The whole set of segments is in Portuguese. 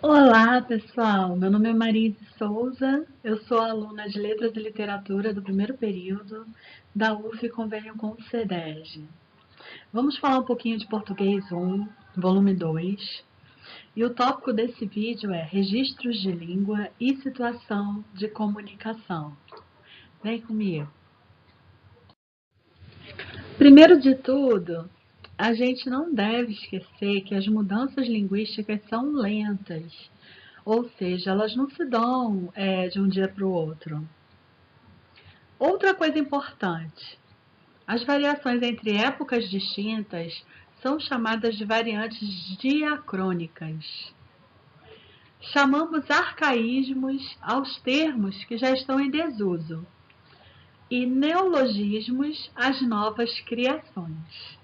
Olá, pessoal. Meu nome é Marise Souza. Eu sou aluna de Letras e Literatura do primeiro período da UF Convênio com o CEDEG. Vamos falar um pouquinho de Português 1, volume 2. E o tópico desse vídeo é Registros de Língua e Situação de Comunicação. Vem comigo. Primeiro de tudo, a gente não deve esquecer que as mudanças linguísticas são lentas. Ou seja, elas não se dão de um dia para o outro. Outra coisa importante, as variações entre épocas distintas são chamadas de variantes diacrônicas. Chamamos arcaísmos aos termos que já estão em desuso e neologismos às novas criações.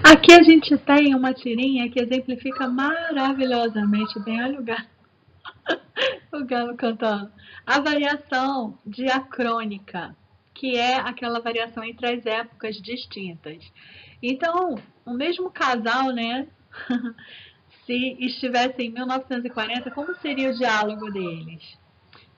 Aqui a gente tem uma tirinha que exemplifica maravilhosamente bem. Olha o galo cantando. A variação diacrônica, que é aquela variação entre as épocas distintas. Então, o mesmo casal, né? Se estivesse em 1940, como seria o diálogo deles?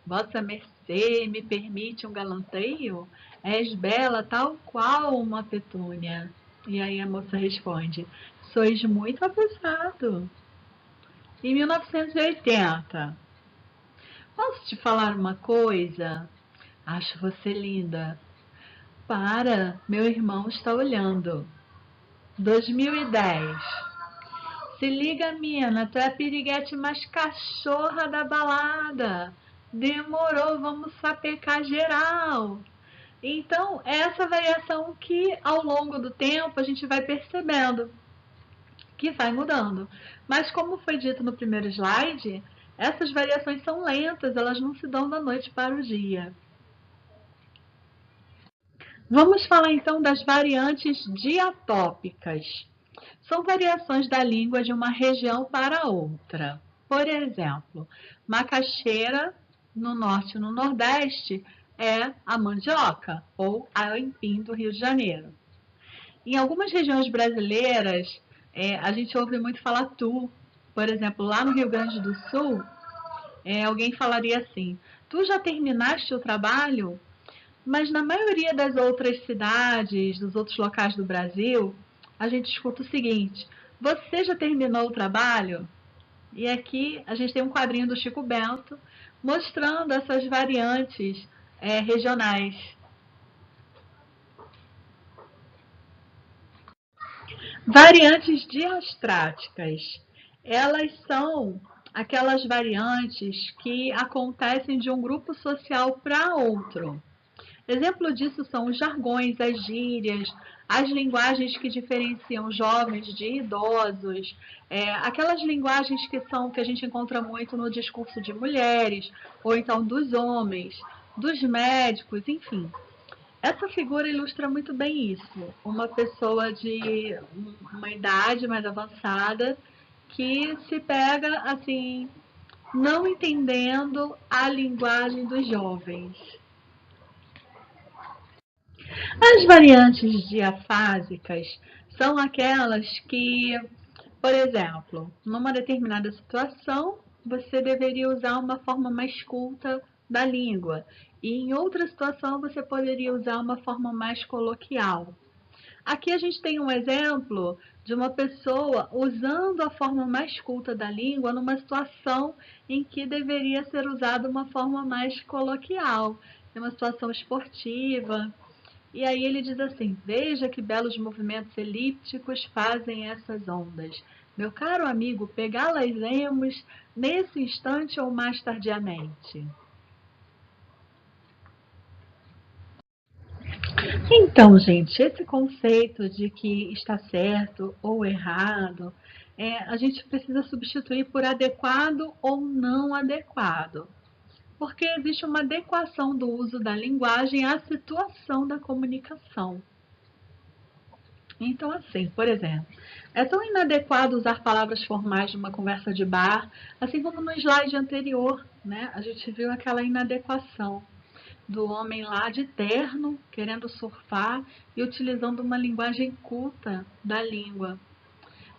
Vossa mercê me permite um galanteio? És bela tal qual uma petúnia. E aí a moça responde: sois muito abusado. Em 1980, posso te falar uma coisa? Acho você linda. Para, meu irmão está olhando. 2010. Se liga, mina, tu é a piriguete mais cachorra da balada. Demorou, vamos sapecar geral. Então, é essa variação que ao longo do tempo a gente vai percebendo que vai mudando. Mas como foi dito no primeiro slide, essas variações são lentas, elas não se dão da noite para o dia. Vamos falar então das variantes diatópicas. São variações da língua de uma região para outra. Por exemplo, macaxeira no norte e no nordeste é a mandioca ou a aipim do Rio de Janeiro. Em algumas regiões brasileiras, a gente ouve muito falar tu. Por exemplo, lá no Rio Grande do Sul, alguém falaria assim: tu já terminaste o trabalho? Mas na maioria das outras cidades, dos outros locais do Brasil, a gente escuta o seguinte: você já terminou o trabalho? E aqui a gente tem um quadrinho do Chico Bento mostrando essas variantes regionais. Variantes diastráticas. Elas são aquelas variantes que acontecem de um grupo social para outro. Exemplo disso são os jargões, as gírias, as linguagens que diferenciam jovens de idosos, aquelas linguagens que a gente encontra muito no discurso de mulheres, ou então dos homens, dos médicos, enfim. Essa figura ilustra muito bem isso. Uma pessoa de uma idade mais avançada que se pega assim, não entendendo a linguagem dos jovens. As variantes diafásicas são aquelas que, por exemplo, numa determinada situação, você deveria usar uma forma mais culta da língua, e em outra situação você poderia usar uma forma mais coloquial. Aqui a gente tem um exemplo de uma pessoa usando a forma mais culta da língua numa situação em que deveria ser usada uma forma mais coloquial, em uma situação esportiva. E aí ele diz assim: veja que belos movimentos elípticos fazem essas ondas. Meu caro amigo, pegá-las-emos nesse instante ou mais tardiamente. Então, gente, esse conceito de que está certo ou errado, a gente precisa substituir por adequado ou não adequado. Porque existe uma adequação do uso da linguagem à situação da comunicação. Então, assim, por exemplo, é tão inadequado usar palavras formais numa conversa de bar, assim como no slide anterior, né? A gente viu aquela inadequação do homem lá de terno, querendo surfar e utilizando uma linguagem culta da língua.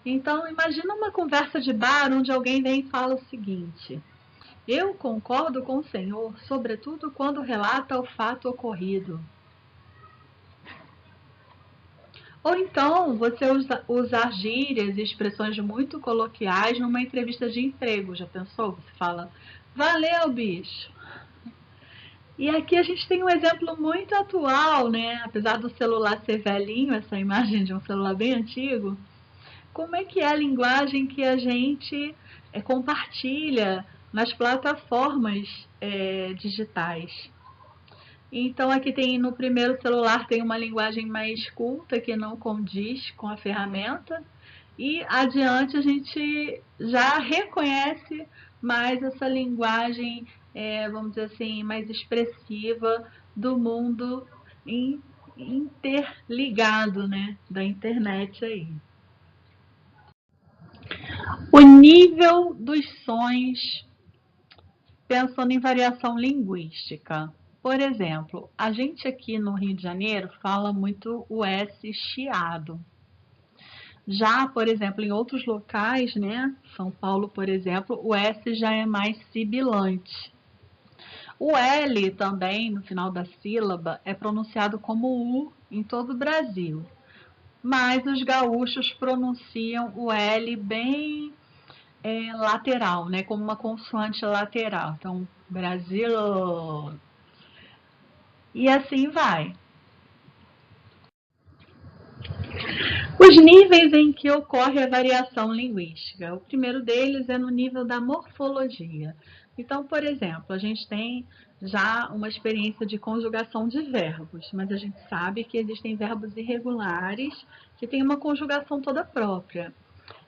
Então, imagina uma conversa de bar onde alguém vem e fala o seguinte: eu concordo com o senhor, sobretudo quando relata o fato ocorrido. Ou então, você usar gírias e expressões muito coloquiais numa entrevista de emprego. Já pensou? Você fala, valeu, bicho. E aqui a gente tem um exemplo muito atual, né? Apesar do celular ser velhinho, essa imagem de um celular bem antigo, como é que é a linguagem que a gente compartilha nas plataformas digitais? Então aqui tem no primeiro celular tem uma linguagem mais culta que não condiz com a ferramenta e adiante a gente já reconhece mais essa linguagem, vamos dizer assim, mais expressiva do mundo interligado, né, da internet aí. O nível dos sons, pensando em variação linguística. Por exemplo, a gente aqui no Rio de Janeiro fala muito o S chiado. Já, por exemplo, em outros locais, né, São Paulo, por exemplo, o S já é mais sibilante. O L também, no final da sílaba, é pronunciado como U em todo o Brasil. Mas os gaúchos pronunciam o L bem lateral, né, como uma consoante lateral. Então, Brasil. E assim vai. Os níveis em que ocorre a variação linguística. O primeiro deles é no nível da morfologia. Então, por exemplo, a gente tem já uma experiência de conjugação de verbos, mas a gente sabe que existem verbos irregulares que têm uma conjugação toda própria.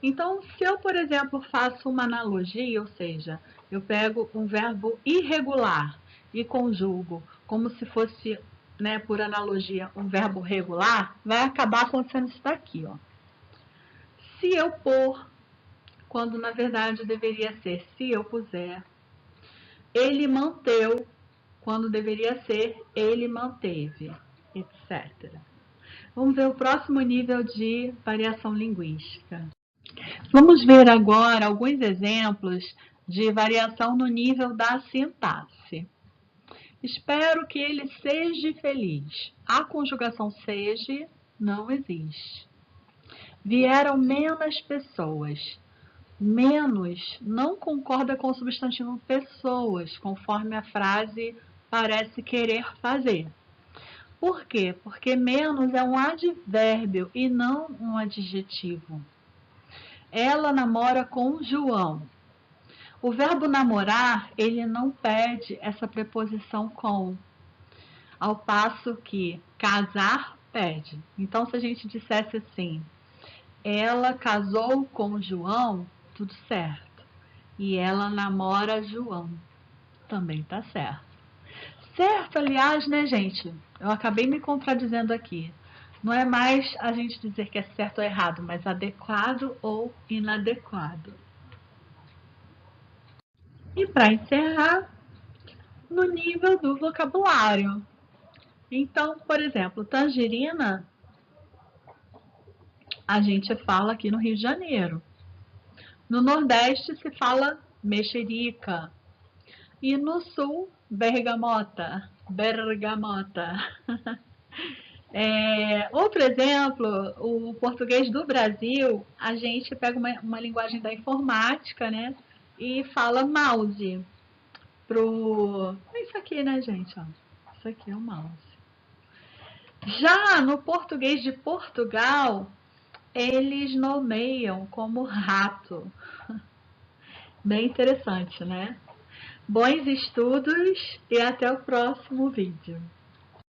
Então, se eu, por exemplo, faço uma analogia, ou seja, eu pego um verbo irregular e conjugo como se fosse, né, por analogia, um verbo regular, vai acabar acontecendo isso daqui, ó. Se eu pôr, quando na verdade deveria ser se eu puser. Ele manteu, quando deveria ser ele manteve, etc. Vamos ver o próximo nível de variação linguística. Vamos ver agora alguns exemplos de variação no nível da sintaxe. Espero que ele seja feliz. A conjugação seja não existe. Vieram menos pessoas. Menos não concorda com o substantivo pessoas, conforme a frase parece querer fazer. Por quê? Porque menos é um advérbio e não um adjetivo. Ela namora com João. O verbo namorar, ele não pede essa preposição com, ao passo que casar pede. Então, se a gente dissesse assim, ela casou com João, tudo certo. E ela namora João, também tá certo. Certo, aliás, né, gente? Eu acabei me contradizendo aqui. Não é mais a gente dizer que é certo ou errado, mas adequado ou inadequado. E para encerrar, no nível do vocabulário. Então, por exemplo, tangerina, a gente fala aqui no Rio de Janeiro. No Nordeste se fala mexerica. E no Sul, bergamota. Bergamota. Outro exemplo, o português do Brasil, a gente pega uma linguagem da informática, né? E fala mouse. É isso aqui, né, gente? Ó. Isso aqui é o mouse. Já no português de Portugal, eles nomeiam como rato. Bem interessante, né? Bons estudos e até o próximo vídeo.